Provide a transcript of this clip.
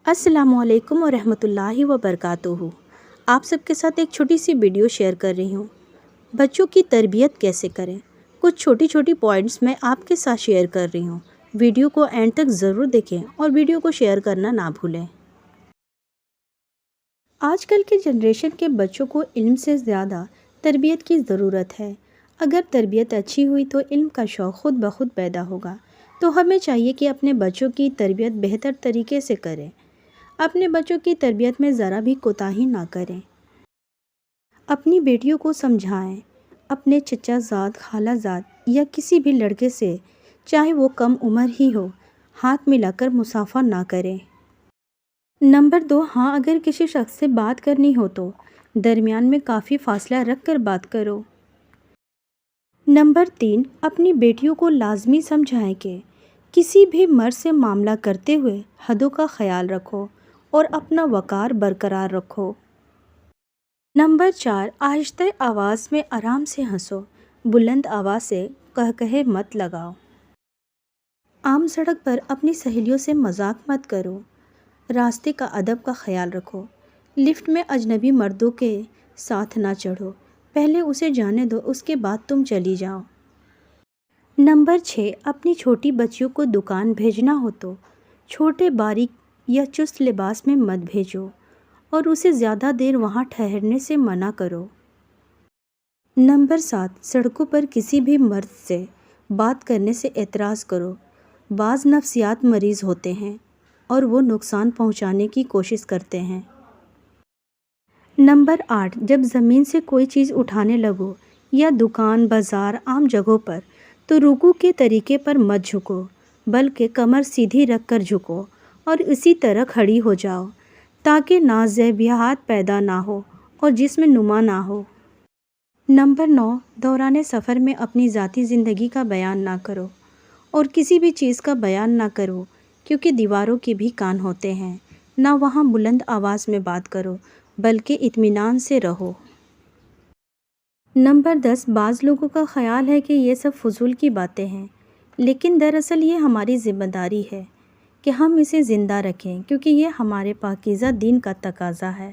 السلام علیکم ورحمۃ اللہ وبرکاتہ۔ آپ سب کے ساتھ ایک چھوٹی سی ویڈیو شیئر کر رہی ہوں، بچوں کی تربیت کیسے کریں۔ کچھ چھوٹی پوائنٹس میں آپ کے ساتھ شیئر کر رہی ہوں، ویڈیو کو اینڈ تک ضرور دیکھیں اور ویڈیو کو شیئر کرنا نہ بھولیں۔ آج کل کے جنریشن کے بچوں کو علم سے زیادہ تربیت کی ضرورت ہے۔ اگر تربیت اچھی ہوئی تو علم کا شوق خود بخود پیدا ہوگا۔ تو ہمیں چاہیے کہ اپنے بچوں کی تربیت بہتر طریقے سے کریں، اپنے بچوں کی تربیت میں ذرا بھی کوتاہی نہ کریں۔ اپنی بیٹیوں کو سمجھائیں، اپنے چچا زاد، خالہ زاد یا کسی بھی لڑکے سے، چاہے وہ کم عمر ہی ہو، ہاتھ ملا کر مصافحہ نہ کریں۔ نمبر 2، اگر کسی شخص سے بات کرنی ہو تو درمیان میں کافی فاصلہ رکھ کر بات کرو۔ نمبر 3، اپنی بیٹیوں کو لازمی سمجھائیں کہ کسی بھی مرد سے معاملہ کرتے ہوئے حدوں کا خیال رکھو اور اپنا وقار برقرار رکھو۔ نمبر 4، آہستہ آواز میں آرام سے ہنسو، بلند آواز سے کہے مت لگاؤ۔ عام سڑک پر اپنی سہیلیوں سے مذاق مت کرو۔ راستے کا ادب کا خیال رکھو۔ لفٹ میں اجنبی مردوں کے ساتھ نہ چڑھو، پہلے اسے جانے دو، اس کے بعد تم چلی جاؤ۔ نمبر 6، اپنی چھوٹی بچیوں کو دکان بھیجنا ہو تو چھوٹے باریک یا چست لباس میں مت بھیجو اور اسے زیادہ دیر وہاں ٹھہرنے سے منع کرو۔ نمبر 7، سڑکوں پر کسی بھی مرد سے بات کرنے سے اعتراض کرو۔ بعض نفسیات مریض ہوتے ہیں اور وہ نقصان پہنچانے کی کوشش کرتے ہیں۔ نمبر 8، جب زمین سے کوئی چیز اٹھانے لگو یا دکان، بازار، عام جگہوں پر تو رکوع کے طریقے پر مت جھکو، بلکہ کمر سیدھی رکھ کر جھکو اور اسی طرح کھڑی ہو جاؤ تاکہ نازیبایت پیدا نہ ہو اور جسم نما نہ ہو۔ نمبر 9، دوران سفر میں اپنی ذاتی زندگی کا بیان نہ کرو اور کسی بھی چیز کا بیان نہ کرو، کیونکہ دیواروں کے بھی کان ہوتے ہیں۔ نہ وہاں بلند آواز میں بات کرو بلکہ اطمینان سے رہو۔ نمبر 10، بعض لوگوں کا خیال ہے کہ یہ سب فضول کی باتیں ہیں، لیکن دراصل یہ ہماری ذمہ داری ہے کہ ہم اسے زندہ رکھیں، کیونکہ یہ ہمارے پاکیزہ دین کا تقاضا ہے۔